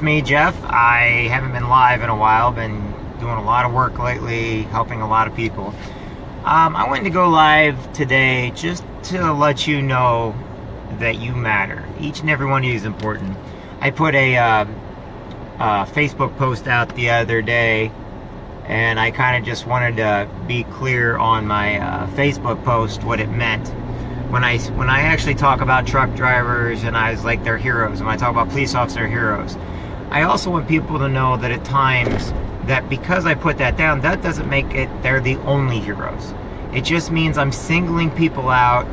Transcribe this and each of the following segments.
just me, Jeff. I haven't been live in a while. Been doing a lot of work lately, helping a lot of people. I wanted to go live today just to let you know that you matter. Each and every one of you is important. I put a Facebook post out the other day, and I kind of just wanted to be clear on my Facebook post what it meant. When I actually talk about truck drivers and I was like they're heroes, and when I talk about police officers, they're heroes, I also want people to know that at times that because I put that down, that doesn't make it they're the only heroes. It just means I'm singling people out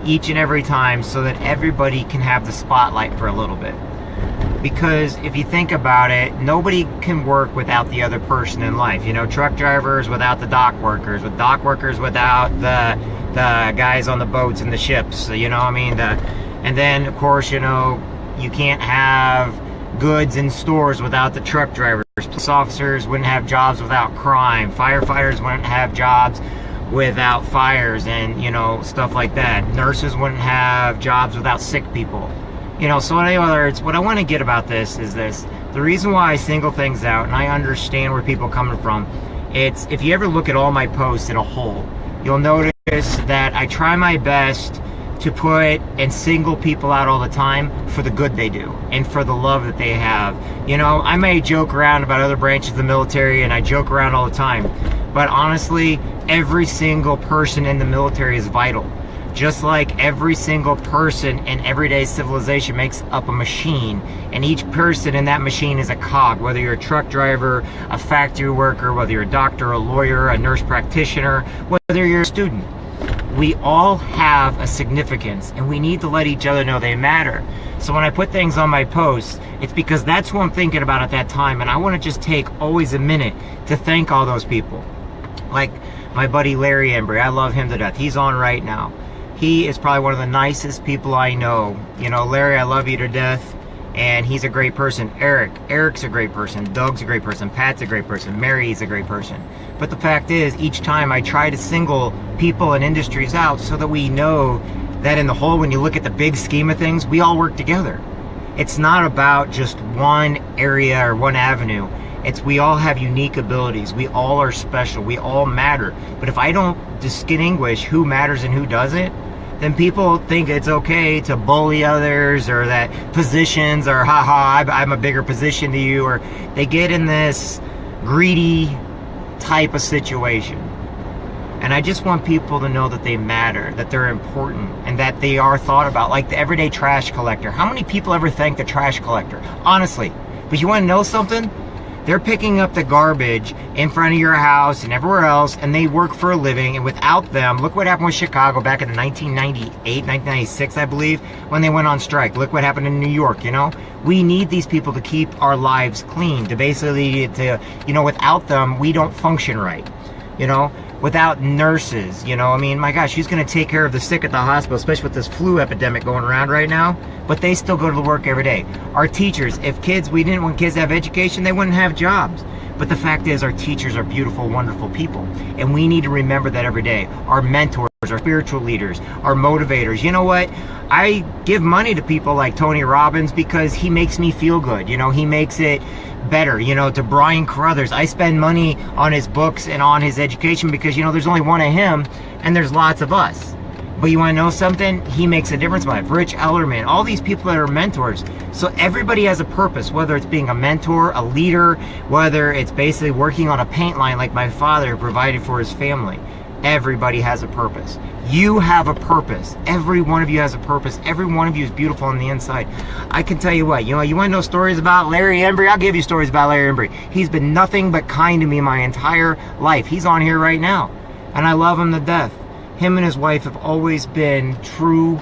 each and every time so that everybody can have the spotlight for a little bit. Because if you think about it, nobody can work without the other person in life. You know, truck drivers without the dock workers, with dock workers without the guys on the boats and the ships, you know what I mean? And then, of course, you know, you can't have goods in stores without the truck drivers. Police officers wouldn't have jobs without crime. Firefighters wouldn't have jobs without fires and, you know, stuff like that. Nurses wouldn't have jobs without sick people. You know, so in other words, what I want to get about this is this. The reason why I single things out, and I understand where people are coming from, it's if you ever look at all my posts in a whole, you'll notice that I try my best to put and single people out all the time for the good they do and for the love that they have. You know, I may joke around about other branches of the military, and I joke around all the time, but honestly, every single person in the military is vital. Just like every single person in everyday civilization makes up a machine, and each person in that machine is a cog, whether you're a truck driver, a factory worker, whether you're a doctor, a lawyer, a nurse practitioner, whether you're a student. We all have a significance, and we need to let each other know they matter. So when I put things on my posts, it's because that's who I'm thinking about at that time, and I want to just take always a minute to thank all those people. Like my buddy Larry Embry, I love him to death. He's on right now. He is probably one of the nicest people I know. You know, Larry, I love you to death, and he's a great person. Eric's a great person. Doug's a great person. Pat's a great person. Mary's a great person. But the fact is, each time I try to single people and industries out so that we know that in the whole, when you look at the big scheme of things, we all work together. It's not about just one area or one avenue. It's we all have unique abilities. We all are special. We all matter. But if I don't distinguish who matters and who doesn't, then people think it's okay to bully others, or that positions are, haha, I'm a bigger position to you, or they get in this greedy type of situation. And I just want people to know that they matter, that they're important, and that they are thought about, like the everyday trash collector. How many people ever thank the trash collector? Honestly. But you want to know something? They're picking up the garbage in front of your house and everywhere else, and they work for a living, and without them, look what happened with Chicago back in 1998, 1996, I believe, when they went on strike. Look what happened in New York, you know? We need these people to keep our lives clean, to basically, you know, without them, we don't function right, you know? Without nurses, you know, I mean, my gosh, who's going to take care of the sick at the hospital, especially with this flu epidemic going around right now? But they still go to work every day. Our teachers, if we didn't want kids to have education, they wouldn't have jobs. But the fact is, our teachers are beautiful, wonderful people. And we need to remember that every day. Our mentors, our spiritual leaders, our motivators. You know what? I give money to people like Tony Robbins because he makes me feel good. You know, he makes it better. You know, to Brian Carruthers, I spend money on his books and on his education because, you know, there's only one of him and there's lots of us. But you want to know something? He makes a difference in my life. Rich Ellerman, all these people that are mentors. So everybody has a purpose, whether it's being a mentor, a leader, whether it's basically working on a paint line like my father provided for his family. Everybody has a purpose. You have a purpose. Every one of you has a purpose. Every one of you is beautiful on the inside. I can tell you what, you know, you want to know stories about Larry Embry? I'll give you stories about Larry Embry. He's been nothing but kind to me my entire life. He's on here right now, and I love him to death. Him and his wife have always been true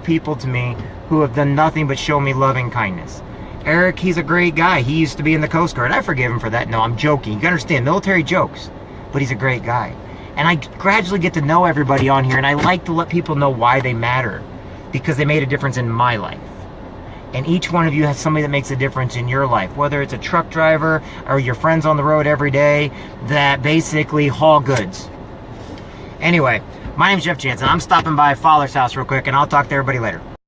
people to me who have done nothing but show me loving kindness. Eric, he's a great guy. He used to be in the Coast Guard. I forgive him for that. No, I'm joking. You can understand, military jokes, but he's a great guy. And I gradually get to know everybody on here, and I like to let people know why they matter, because they made a difference in my life. And each one of you has somebody that makes a difference in your life, whether it's a truck driver or your friends on the road every day that basically haul goods. Anyway, my name's Jeff Jansen. I'm stopping by Fowler's house real quick, and I'll talk to everybody later.